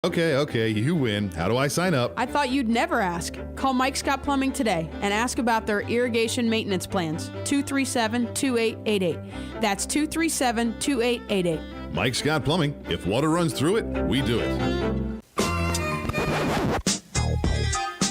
Okay, you win. How do I sign up? I thought you'd never ask. Call Mike Scott Plumbing today and ask about their irrigation maintenance plans. 237-2888. That's 237-2888. Mike Scott Plumbing. If water runs through it, we do it.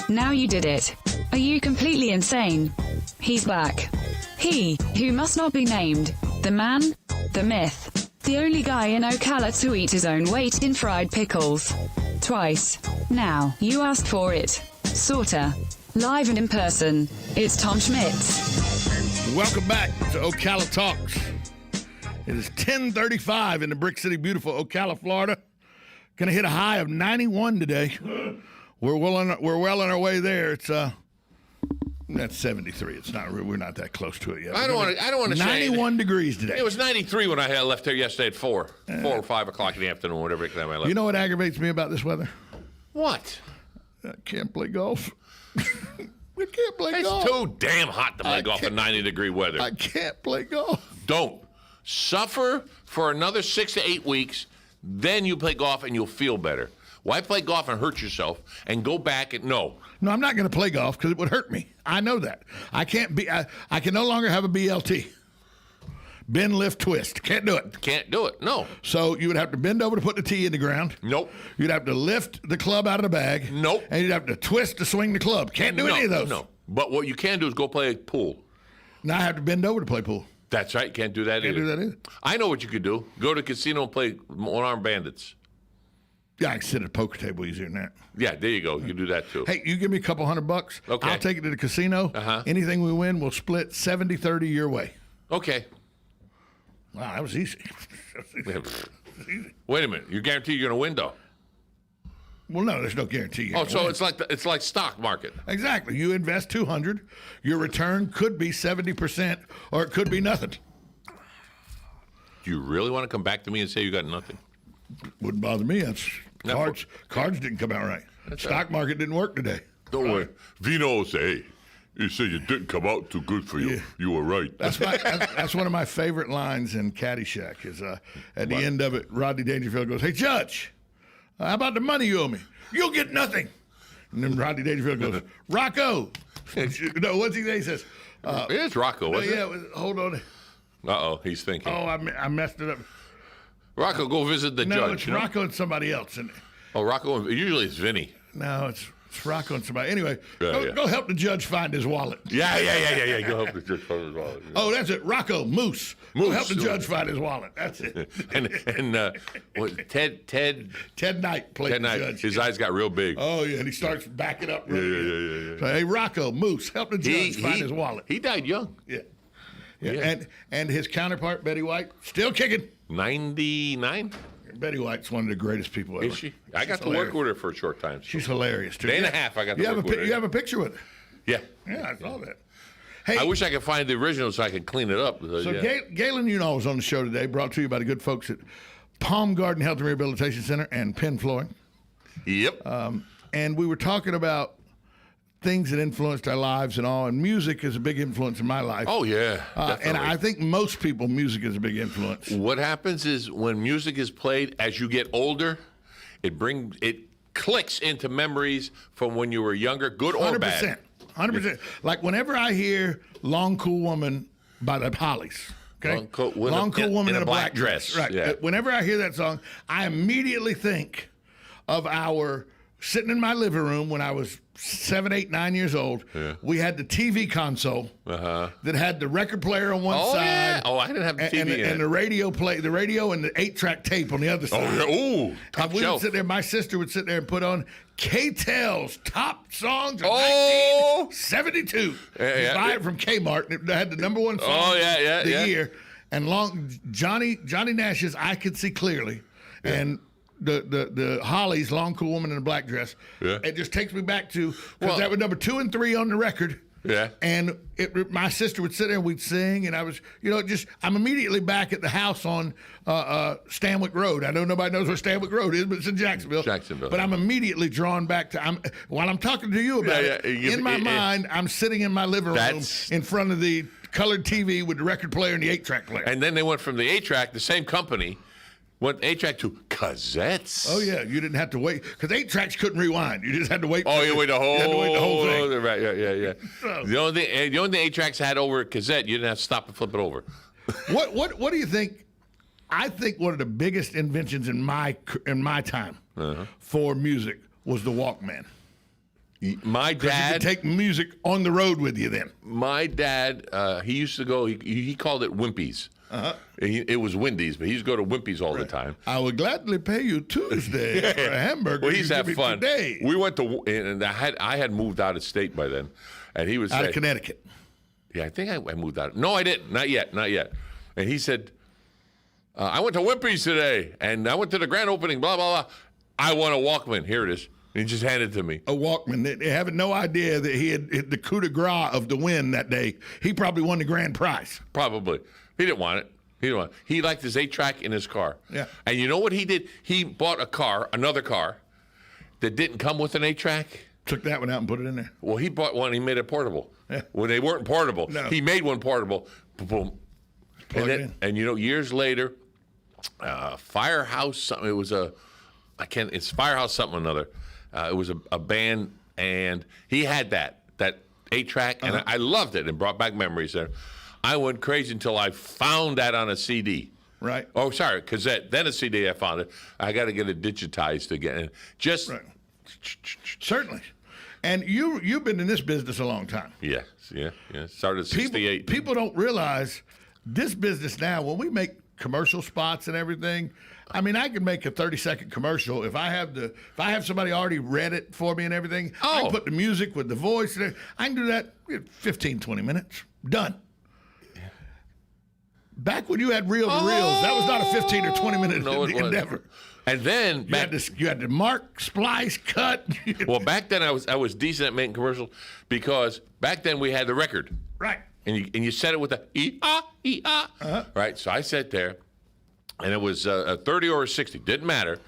Now you did it. Are you completely insane? He's back. He, who must not be named. The man, the myth. The only guy in Ocala to eat his own weight in fried pickles. Twice. Now, you asked for it. Sorta. Live and in person. It's Tom Schmitz. Welcome back to Ocala Talks. It is 10:35 in the Brick City, beautiful Ocala, Florida. Going to hit a high of 91 today. We're well on our way there. It's that's 73. It's not. We're not that close to it yet. I don't want to say 91 degrees today. It was 93 when I left here yesterday at 4 or 5 o'clock in the afternoon, whatever time I left. You know what aggravates me about this weather? What? I can't play golf. We can't play golf. It's too damn hot to play golf in 90-degree weather. I can't play golf. Don't. Suffer for another 6 to 8 weeks, then you play golf and you'll feel better. Why play golf and hurt yourself and go back and no? No, I'm not going to play golf because it would hurt me. I know that. I can't be. I can no longer have a BLT. Bend, lift, twist. Can't do it. Can't do it. No. So you would have to bend over to put the tee in the ground. Nope. You'd have to lift the club out of the bag. Nope. And you'd have to twist to swing the club. Can't do any of those. No. But what you can do is go play pool. Now I have to bend over to play pool. That's right. Can't do that either. Can't do that either. I know what you could do. Go to a casino and play one-armed bandits. Yeah, I can sit at a poker table easier than that. Yeah, there you go. You can do that too. Hey, you give me a couple $100. Okay. I'll take it to the casino. Anything we win, we'll split 70-30 your way. Okay. Wow, that was easy. Wait a minute. You guarantee you're going to win, though? Well, no, there's no guarantee. Oh, so win. It's like stock market. Exactly. You invest $200, your return could be 70%, or it could be nothing. Do you really want to come back to me and say you got nothing? Wouldn't bother me. That's cards didn't come out right. Stock market didn't work today. Don't worry. Vino will say, hey, you said you didn't come out too good for you. Yeah. You were right. That's one of my favorite lines in Caddyshack is at the end of it, Rodney Dangerfield goes, hey, Judge, how about the money you owe me? You'll get nothing. And then Rodney Dangerfield goes, Rocco. No, what's he say? He says, it's Rocco, wasn't it? Hold on. Uh-oh, he's thinking. Oh, I messed it up. Rocco, go visit the judge. No, it's Rocco and somebody else. Oh, Rocco, usually it's Vinny. No, it's Rocco and somebody. Anyway, go help the judge find his wallet. Yeah. Go help the judge find his wallet. Yeah. Oh, that's it. Rocco, Moose. Go help the judge find his wallet. That's it. and Ted Knight played the judge. His eyes got real big. Oh, yeah, and he starts backing up. Yeah. So, hey, Rocco, Moose, help the judge find his wallet. He died young. Yeah. And his counterpart, Betty White, still kicking. 99? Betty White's one of the greatest people ever. Is she? I got to work with her for a short time. So. She's hilarious, too. Day and a half I got to work with her. You have a picture with her? Yeah. Yeah, I saw that. Hey, I wish I could find the original so I could clean it up. So Galen Unal was on the show today, brought to you by the good folks at Palm Garden Health and Rehabilitation Center and Penn Flooring. Yep. And we were talking about things that influenced our lives and all, and music is a big influence in my life. Oh, yeah, and I think most people, music is a big influence. What happens is when music is played, as you get older, it clicks into memories from when you were younger, good or 100%, bad. 100%. Like whenever I hear Long Cool Woman by the Hollies, okay? Long Cool Woman in a black dress. Right. Yeah. Whenever I hear that song, I immediately think of sitting in my living room when I was 7, 8, 9 years old. Yeah. We had the TV console that had the record player on one side. Yeah. Oh, I didn't have the TV and the radio and the 8-track tape on the other side. Oh, yeah. Ooh, top we shelf. Would sit there. My sister would sit there and put on K-Tel's top songs of 1972. Buy it from Kmart. It had the number one song the year. And Johnny Nash's I Could See Clearly. Yeah. And the Hollies, Long Cool Woman in a Black Dress. Yeah. It just takes me back to, because that was number 2 and 3 on the record. Yeah. And my sister would sit there and we'd sing, and I was, I'm immediately back at the house on Stanwyck Road. I know nobody knows where Stanwyck Road is, but it's in Jacksonville. But I'm immediately drawn back to, while I'm talking to you about it, in my mind, I'm sitting in my living room in front of the colored TV with the record player and the 8-track player. And then they went from the 8-track, the same company, Went 8-track to cassettes. Oh yeah, you didn't have to wait because 8-tracks couldn't rewind. You just had to wait. Oh, you wait the whole. You had to wait the whole thing. Right, yeah. So- The only thing 8-tracks had over a cassette, you didn't have to stop and flip it over. What do you think? I think one of the biggest inventions in my time for music was the Walkman. My 'Cause you dad could take music on the road with you then. My dad, he used to go. He called it Wimpy's. It was Wendy's, but he used to go to Wimpy's all the time. I would gladly pay you Tuesday for a hamburger. Well, he used to you have give me fun. Today. We went to, and I had moved out of state by then, and he was Out of Connecticut. Yeah, I think I moved out. No, I didn't. Not yet. And he said, I went to Wimpy's today, and I went to the grand opening. Blah blah blah. I want a Walkman. Here it is. And he just handed it to me. A Walkman. They having no idea that he had hit the coup de grace of the win that day. He probably won the grand prize. Probably. He didn't want it. He liked his 8-track in his car. Yeah. And you know what he did? He bought another car, that didn't come with an 8-track. Took that one out and put it in there. Well, he bought one. He made it portable. Yeah. When they weren't portable, No. he made one portable. Boom. Plug it in. And years later, Firehouse something. It was it's Firehouse something or another. It was a band, and he had that 8-track, and I loved it and brought back memories there. I went crazy until I found that on a CD. Right. Oh, sorry, cassette. Then a CD. I found it. I got to get it digitized again. Just Right. Certainly. And you've been in this business a long time. yeah. Started at 68. People don't realize this business now, when we make commercial spots and everything, I mean, I can make a 30-second commercial if I have somebody already read it for me and everything. I can put the music with the voice. And I can do that in 15, 20 minutes. Done. Back when you had reel to reels, that was not a 15 or 20 minute endeavor. And then You had to mark, splice, cut. well, back then I was decent at making commercials because back then we had the record. Right. And you said it with a e-ah. Right? So I sat there, and it was a 30 or a 60. Didn't matter.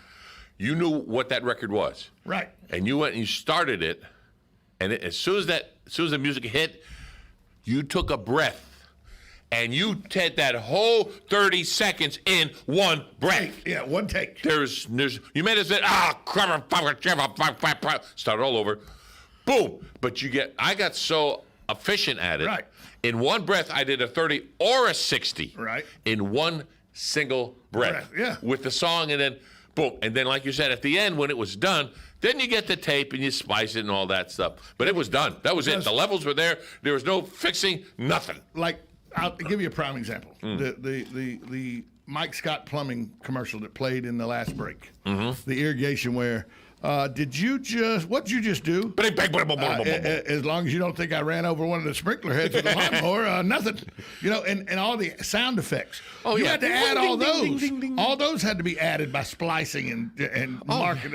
You knew what that record was. Right. And you went and you started it, and as soon as the music hit, you took a breath. And you did that whole 30 seconds in one breath. Yeah, one take. There's you made it say, start all over. Boom. But I got so efficient at it. Right. In one breath, I did a 30 or a 60. Right. In one single breath. Yeah. With the song, and then boom. And then, like you said, at the end, when it was done, then you get the tape and you splice it and all that stuff. But it was done. That was it. The levels were there. There was no fixing, nothing. Like, I'll give you a prime example. The Mike Scott plumbing commercial that played in the last break. The irrigation where, what'd you just do? As long as you don't think I ran over one of the sprinkler heads with a lawnmower, nothing. And all the sound effects. Oh, you yeah. had to add all Ding, those. ding, ding, ding, ding. All those had to be added by splicing and marking.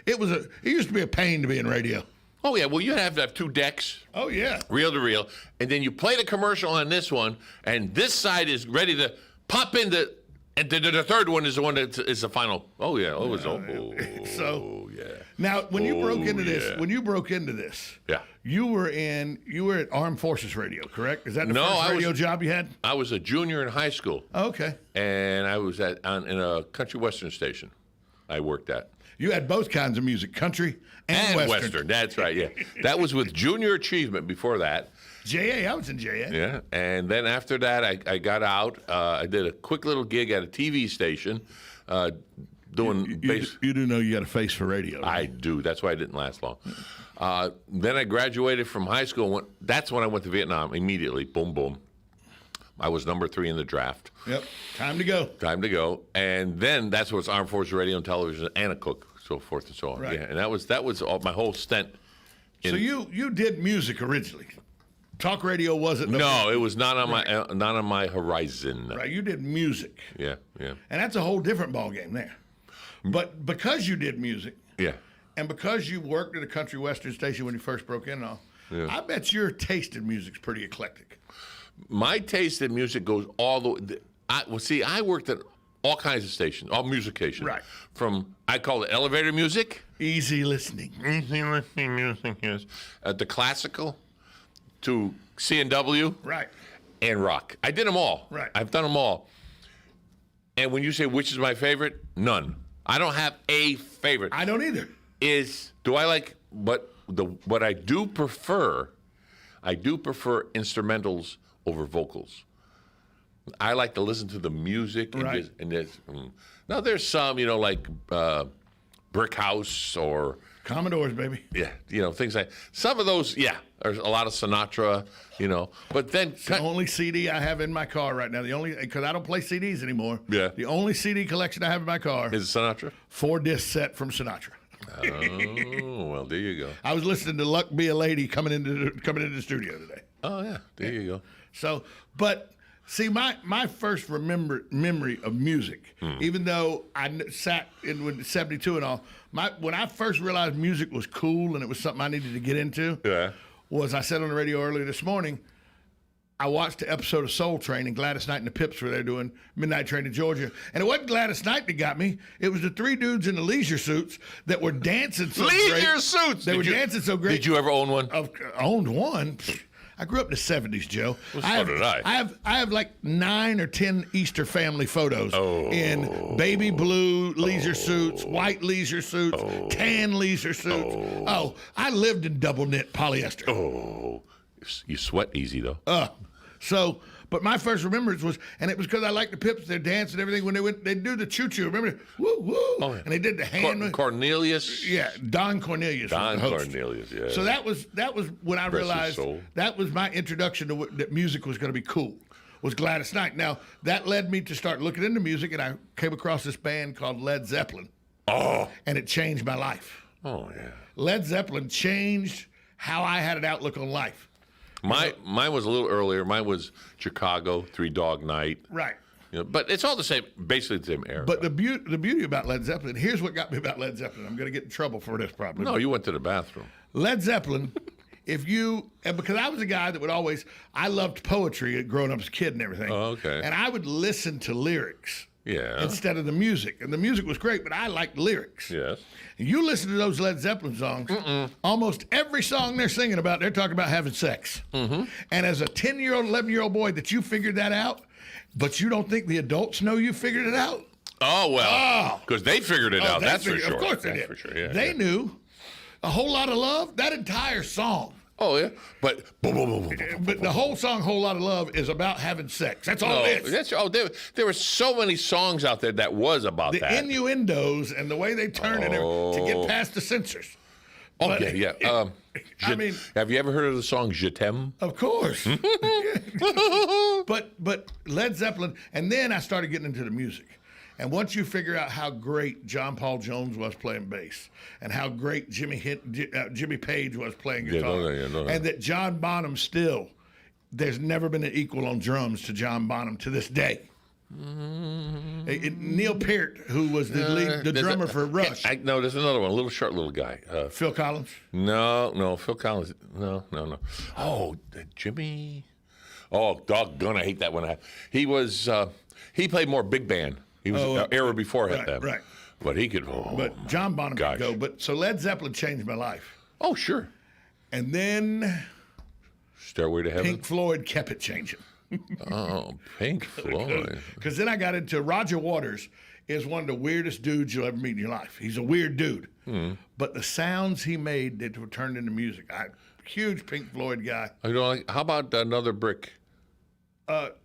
It used to be a pain to be in radio. Oh, yeah. Well, you have to have two decks. Oh, yeah. Reel to reel. And then you play the commercial on this one, and this side is ready to pop into, and the third one is the one that is the final. Oh, yeah. Oh, it was, yeah. Now, when you broke into this, Yeah. you were at Armed Forces Radio, correct? Is that the No, first radio job you had? I was a junior in high school, Oh, okay. and I was in a country western station I worked at. You had both kinds of music, country and western. That's right, yeah. That was with Junior Achievement before that. JA, I was in JA. Yeah, and then after that, I got out. I did a quick little gig at a TV station doing bass. You do know you got a face for radio. I Right? do. That's why I didn't last long. Then I graduated from high school. That's when I went to Vietnam immediately. Boom, boom. I was number 3 in the draft. Yep. Time to go. And then that's what's Armed Forces Radio and Television and a cook, so forth and so on. Right. Yeah, and that was all, my whole stint. So you did music originally. Talk radio wasn't. No, it was not on my horizon. Right. You did music. Yeah. And that's a whole different ballgame there. But because you did music, Yeah. and because you worked at a country western station when you first broke in and all, I bet your taste in music's pretty eclectic. My taste in music goes all the way. I worked at all kinds of stations, all music stations. Right. From, I call it elevator music. Easy listening. Easy listening music, yes. The classical to C&W. Right. And rock. I did them all. Right. I've done them all. And when you say which is my favorite, none. I don't have a favorite. I don't either. Do I like what I do prefer? I do prefer instrumentals over vocals. I like to listen to the music. Right. Now there's some, like Brick House or Commodores, baby. Yeah, things like some of those. Yeah, there's a lot of Sinatra. But then it's the only CD I have in my car right now. Because I don't play CDs anymore. Yeah. The only CD collection I have in my car is Sinatra. 4-disc set from Sinatra. Oh, well, there you go. I was listening to "Luck Be a Lady" coming into the studio today. Oh yeah, there you go. So, but see, my first memory of music, even though I sat in with 72 and all, when I first realized music was cool and it was something I needed to get into, was I said on the radio earlier this morning, I watched the episode of Soul Train, and Gladys Knight and the Pips were there doing Midnight Train to Georgia. And it wasn't Gladys Knight that got me. It was the three dudes in the leisure suits that were dancing so great. Leisure suits! They were dancing so great. Did you ever own one? Owned one. I grew up in the 70s, Joe. Well, so did I. I have like 9 or 10 Easter family photos in baby blue leisure suits, white leisure suits, tan leisure suits. I lived in double knit polyester. Oh, you sweat easy, though. But my first remembrance was, and it was because I liked the Pips, their dance and everything. When they'd do the choo-choo, remember? Woo, woo. Oh, yeah. And they did the hand. Cornelius? Yeah, Don Cornelius. Don Cornelius, yeah. So that was when I realized that was my introduction to that music was going to be cool, was Gladys Knight. Now, that led me to start looking into music, and I came across this band called Led Zeppelin. Oh. And it changed my life. Oh, yeah. Led Zeppelin changed how I had an outlook on life. Mine was a little earlier. Mine was Chicago, Three Dog Night. Right. But it's all the same, basically the same era. But the beauty about Led Zeppelin, here's what got me about Led Zeppelin. I'm going to get in trouble for this probably. No, you went to the bathroom. Led Zeppelin, because I was a guy that I loved poetry growing up as a kid and everything. Oh, okay. And I would listen to lyrics. Yeah. Instead of the music. And the music was great, but I liked lyrics. Yes. And you listen to those Led Zeppelin songs, almost every song they're singing about, they're talking about having sex. Mm-hmm. And as a 10-year-old, 11-year-old boy that you figured that out, but you don't think the adults know you figured it out? Oh, well, because they figured it out, that's for sure. Of course they did. For sure. Yeah, they knew A Whole Lot of Love, that entire song. Oh, yeah. But the whole song, Whole Lot of Love, is about having sex. That's all it is. There were so many songs out there that was about that. The innuendos and the way they turned it to get past the censors. Yeah. Have you ever heard of the song Je T'aime? Of course. But Led Zeppelin, and then I started getting into the music. And once you figure out how great John Paul Jones was playing bass, and how great Jimmy Page was playing guitar, and that John Bonham there's never been an equal on drums to John Bonham to this day. Neil Peart, who was the drummer for Rush. No, there's another one, a little short little guy. Phil Collins? No, Phil Collins. No. Oh, Jimmy. Oh, doggone, I hate that one. He played more big band. He was an era before that. Right. But he could. But John Bonham could go. So Led Zeppelin changed my life. Oh, sure. And then Stairway to Heaven. Pink Floyd kept it changing. Oh, Pink Floyd. Because then I got into Roger Waters. Is one of the weirdest dudes you'll ever meet in your life. He's a weird dude. But the sounds he made that were turned into music. Huge Pink Floyd guy. How about Another Brick?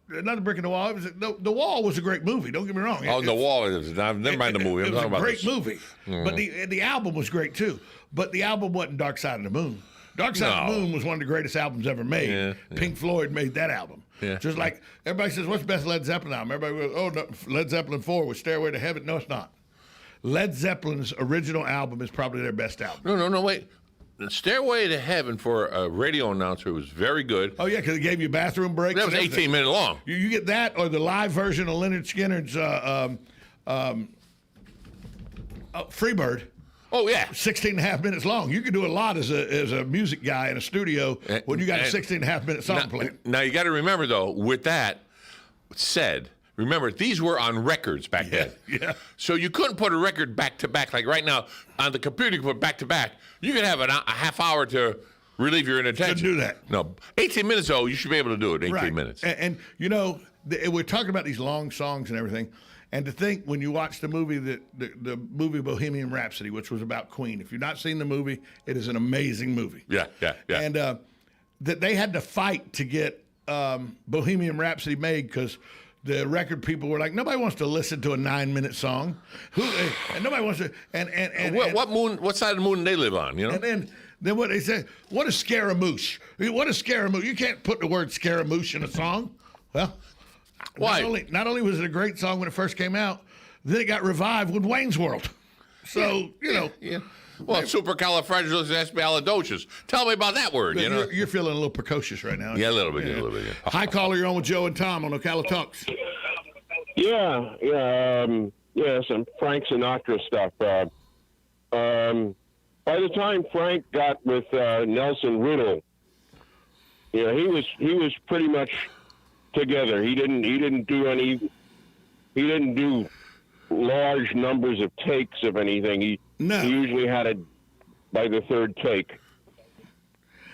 Another Brick in the Wall. The Wall was a great movie. Don't get me wrong. The Wall is. Never mind the movie. I'm talking about it was a great movie. But the album was great too. But the album wasn't Dark Side of the Moon. Dark Side of the Moon was one of the greatest albums ever made. Yeah. Pink Floyd made that album. Yeah. Just like everybody says, what's the best Led Zeppelin album? Everybody goes, no, Led Zeppelin 4 with Stairway to Heaven. No, it's not. Led Zeppelin's original album is probably their best album. No, wait. The Stairway to Heaven for a radio announcer was very good. Oh, yeah, because it gave you bathroom breaks. That was 18 minutes long. You get that or the live version of Leonard Skinner's Freebird. Oh, yeah. 16 and a half minutes long. You can do a lot as a music guy in a studio when you got a 16 and a half minute song playing. Now, you got to remember, though, with that said, remember, these were on records back then. Yeah. So you couldn't put a record back to back. Like right now, on the computer, you can put back to back. You can have a half hour to relieve your inattention. Couldn't do that. No. 18 minutes, though, you should be able to do it in 18 minutes. And we're talking about these long songs and everything. And to think when you watch the movie, the movie Bohemian Rhapsody, which was about Queen, if you've not seen the movie, it is an amazing movie. Yeah. And that they had to fight to get Bohemian Rhapsody made because the record people were like, nobody wants to listen to a 9-minute song. And nobody wants to. And what moon? What side of the moon do they live on? You know. And then what they say? What a scaramouche! What a scaramouche! You can't put the word scaramouche in a song. Well, why? Not only was it a great song when it first came out, then it got revived with Wayne's World. So Yeah. Well, supercalifragilisticexpialidocious. Tell me about that word. You know, you're feeling a little precocious right now. Yeah, a little bit. Yeah. Hi, caller. You're on with Joe and Tom on Ocala Talks. Yeah, some Frank Sinatra stuff. By the time Frank got with Nelson Riddle, he was pretty much together. He didn't do large numbers of takes of anything. He usually had it by the third take.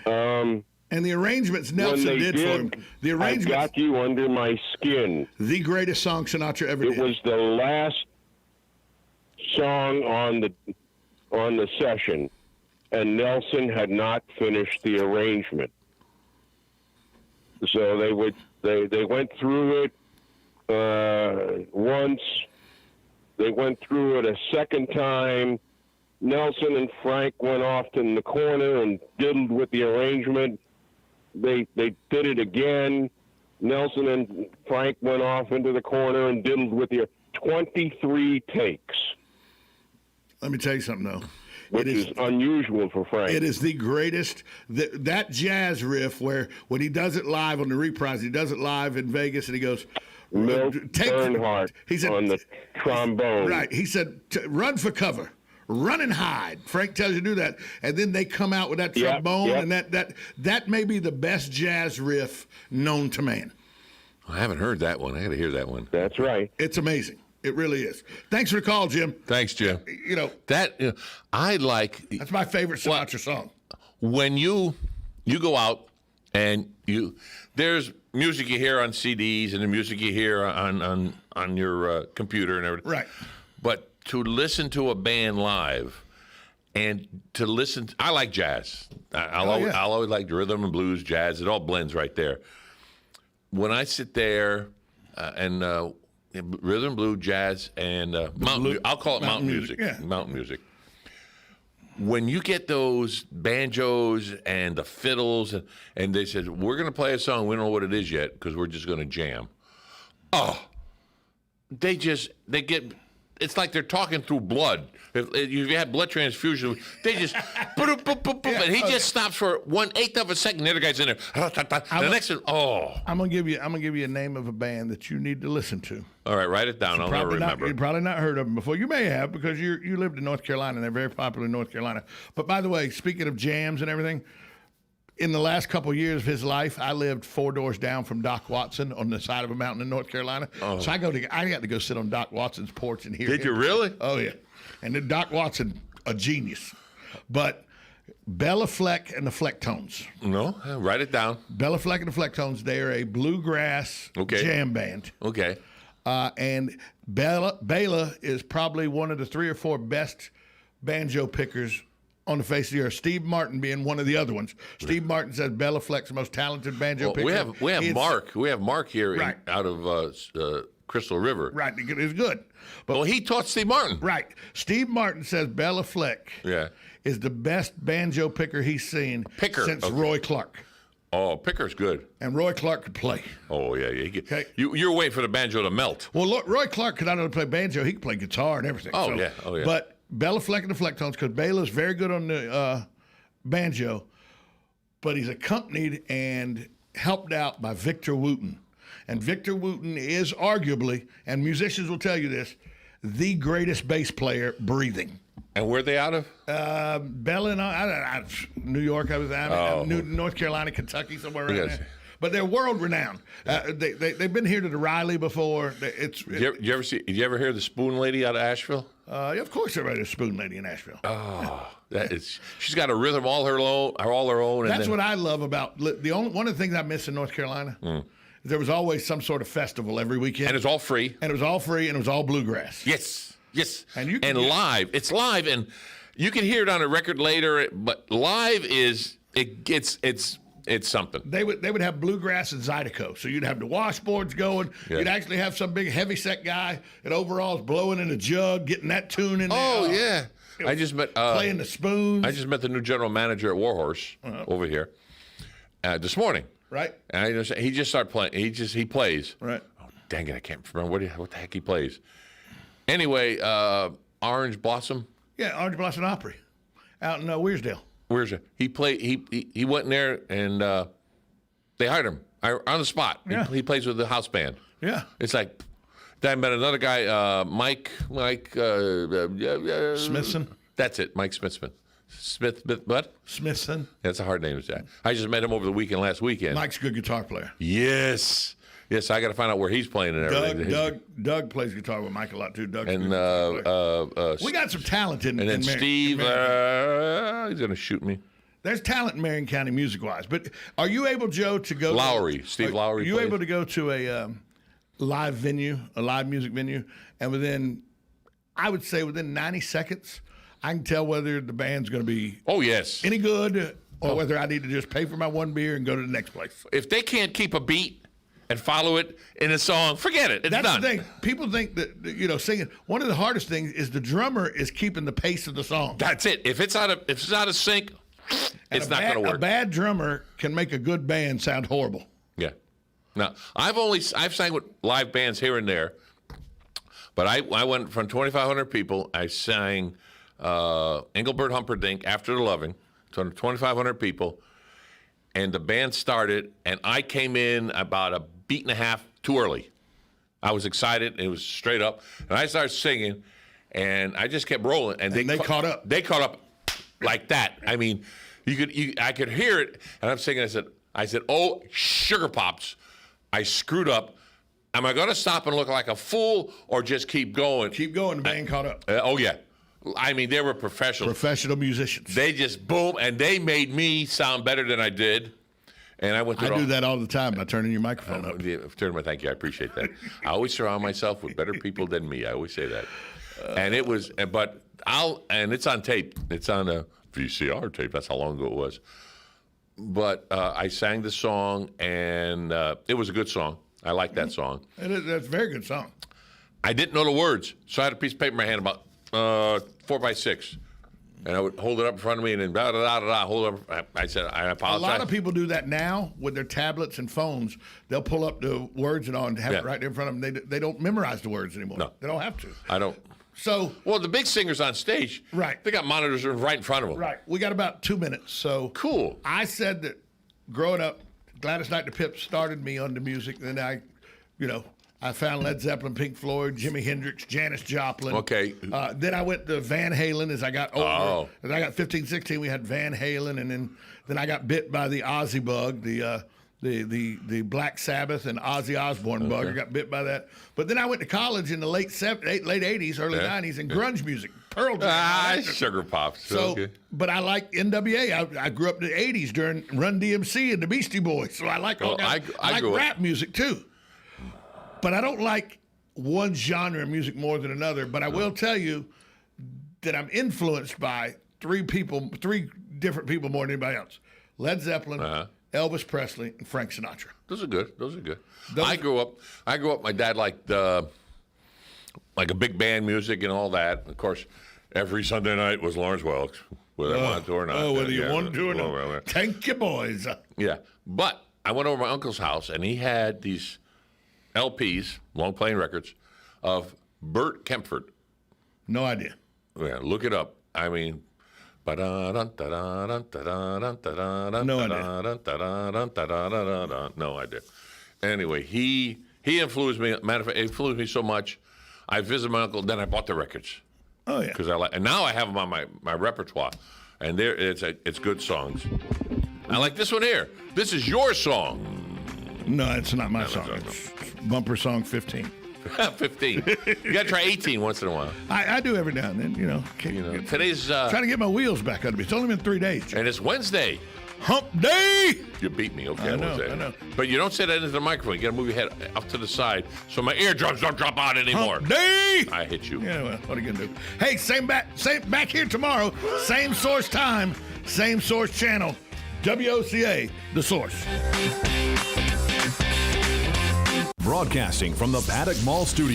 And the arrangements Nelson did for him. The arrangements. I Got You Under My Skin. The greatest song Sinatra ever did. It was the last song on the session, and Nelson had not finished the arrangement. So they went through it once. They went through it a second time. Nelson and Frank went off in the corner and diddled with the arrangement. They did it again. Nelson and Frank went off into the corner and diddled with the 23 takes. Let me tell you something, though. Which is unusual for Frank. It is the greatest. That jazz riff where when he does it live on the reprise, he does it live in Vegas, and he goes, Milt Bernhardt on the trombone. Right. He said, run for cover. Run and hide. Frank tells you to do that. And then they come out with that trombone, and that may be the best jazz riff known to man. I haven't heard that one. I got to hear that one. That's right. It's amazing. It really is. Thanks for the call, Jim. Thanks, Jim. I like. That's my favorite Sinatra song. When you go out and there's music you hear on CDs and the music you hear on your computer and everything. Right. But to listen to a band live and to listen, I like jazz. I'll always like rhythm and blues, jazz. It all blends right there. When I sit there and rhythm, blues, jazz, and I'll call it mountain music. Yeah. Mountain music. When you get those banjos and the fiddles, and they said, we're going to play a song, we don't know what it is yet, because we're just going to jam. Oh, they get, it's like they're talking through blood. If you have blood transfusion, they just, and he just stops for 1/8 of a second. The other guy's in there. The next one, I'm gonna give you a name of a band that you need to listen to. All right, write it down. I'll never remember. You've probably not heard of them before. You may have, because you lived in North Carolina, and they're very popular in North Carolina. But by the way, speaking of jams and everything, in the last couple of years of his life, I lived 4 doors down from Doc Watson on the side of a mountain in North Carolina. Oh. So I got to go sit on Doc Watson's porch and hear him. Did you really? Oh, yeah. And then Doc Watson, a genius. But Bella Fleck and the Flecktones. No, write it down. Bella Fleck and the Flecktones, they are a bluegrass jam band. Okay. And Bela is probably one of the 3 or 4 best banjo pickers on the face of the earth. Steve Martin being one of the other ones. Steve Martin says Bela Fleck's the most talented banjo picker. We have Mark. We have Mark here out of Crystal River. Right, he's good. But he taught Steve Martin. Right. Steve Martin says Bela Fleck is the best banjo picker he's seen since Roy Clark. Oh, Picker's good. And Roy Clark could play. Oh, yeah. You're waiting for the banjo to melt. Well, look, Roy Clark could not only play banjo, he could play guitar and everything. Oh, yeah. But Bela Fleck and the Flecktones, because Bela's very good on the banjo, but he's accompanied and helped out by Victor Wooten. And Victor Wooten is arguably, and musicians will tell you this, the greatest bass player breathing. And where are they out of? Bella and New York. I was out North Carolina, Kentucky, somewhere around there. But they're world renowned. They've been here to the Riley before. Did you ever hear the Spoon Lady out of Asheville? Of course, everybody a Spoon Lady in Asheville. Oh, she's got a rhythm all her own. That's what I love about one of the things I miss in North Carolina there was always some sort of festival every weekend. And it's all free. And it was all free, and it was all bluegrass. Yes. And live. It's live, and you can hear it on a record later, but live is it's something. They would have bluegrass and Zydeco, so you'd have the washboards going. Yeah. You'd actually have some big heavyset guy in overalls blowing in a jug, getting that tune in there. Oh yeah, I just met playing the spoons. I just met the new general manager at Warhorse over here this morning. Right. And he just started playing. He plays. Right. Oh, dang it, I can't remember what the heck he plays. Anyway, Orange Blossom. Yeah, Orange Blossom Opry, out in Wearsdale. He played. He went in there and they hired him on the spot. Yeah. He plays with the house band. Yeah. It's like. Then I met another guy, Mike Smithson. That's it, Mike Smithson. Smith, what? Smithson. That's a hard name to say. I just met him over the last weekend. Mike's a good guitar player. Yes, I got to find out where he's playing and everything. Doug plays guitar with Mike a lot too. Doug. And we got some talent in. And then Steve, he's gonna shoot me. There's talent in Marion County music-wise, but are you able, Joe, to go? Steve Lowry. Are you plays. able to go to a live venue, a live music venue, and within 90 seconds, I can tell whether the band's going to be any good or whether I need to just pay for my one beer and go to the next place. If they can't keep a beat and follow it in a song, forget it. It's That's done. the thing. People think that singing. One of the hardest things is the drummer is keeping the pace of the song. That's it. If it's out of sync, it's not going to work. A bad drummer can make a good band sound horrible. Yeah. Now, I've sang with live bands here and there, but I went from 2,500 people. I sang Engelbert Humperdinck, After the Loving, to 2,500 people, and the band started, and I came in about a beat and a half too early. I was excited. It was straight up, and I started singing, and I just kept rolling, and they caught up. They caught up like that. I mean, I could hear it, and I'm singing. I said, "Oh, Sugar Pops, I screwed up. Am I going to stop and look like a fool or just keep going?" Keep going. The band caught up. Oh, yeah. I mean, they were professionals. Professional musicians. They just boom, and they made me sound better than I did. And I went through do that all the time by turning your microphone up. Thank you. I appreciate that. I always surround myself with better people than me. I always say that. And it was, and it's on tape. It's on a VCR tape. That's how long ago it was. But I sang the song, and it was a good song. I like that song. That's a very good song. I didn't know the words, so I had a piece of paper in my hand about 4x6, and I would hold it up in front of me, and then hold up. I said, I apologize. A lot of people do that now with their tablets and phones. They'll pull up the words and have it right there in front of them. They don't memorize the words anymore. No. They don't have to. I don't. So, well, the big singers on stage, right? They got monitors right in front of them. Right. We got about 2 minutes. So cool. I said that growing up, Gladys Knight and the Pips started me on the music. Then I found Led Zeppelin, Pink Floyd, Jimi Hendrix, Janis Joplin. Okay. Then I went to Van Halen as I got older. Oh. As I got 15, 16, we had Van Halen, and then I got bit by the Ozzy bug, the Black Sabbath and Ozzy Osbourne bug. I got bit by that. But then I went to college in the late 80s, early 90s, in grunge music. Pearl Jam. Sugar Pops. So, but I like NWA. I grew up in the 80s during Run DMC and the Beastie Boys. So I like all that. I like rap music too. But I don't like one genre of music more than another. But I will tell you that I'm influenced by three different people more than anybody else. Led Zeppelin, Elvis Presley, and Frank Sinatra. Those are good. I grew up. My dad liked like a big band music and all that. Of course, every Sunday night was Lawrence Welk, whether I wanted to or not. Oh, whether you wanted to or not. Thank you, boys. Yeah, but I went over to my uncle's house and he had these LPs, long playing records, of Bert Kempfert. No idea. Yeah, look it up. I mean, no idea. Anyway, he influenced me. Matter of fact, he influenced me so much. I visited my uncle, then I bought the records. Oh yeah. Because and now I have them on my repertoire, and it's good songs. I like this one here. This is your song. No, it's not my song. It's bumper song 15. 15. You got to try 18 once in a while. I do every now and then, you know. Today's trying to get my wheels back under me. It's only been 3 days. And it's Wednesday. Hump day. You beat me, okay? I know. But you don't say that into the microphone. You got to move your head up to the side so my eardrums don't drop out anymore. Hump day. I hit you. Yeah, well, what are you gonna do? Hey, same back here tomorrow. Same source time, same source channel. WOCA, the source. Broadcasting from the Paddock Mall Studio.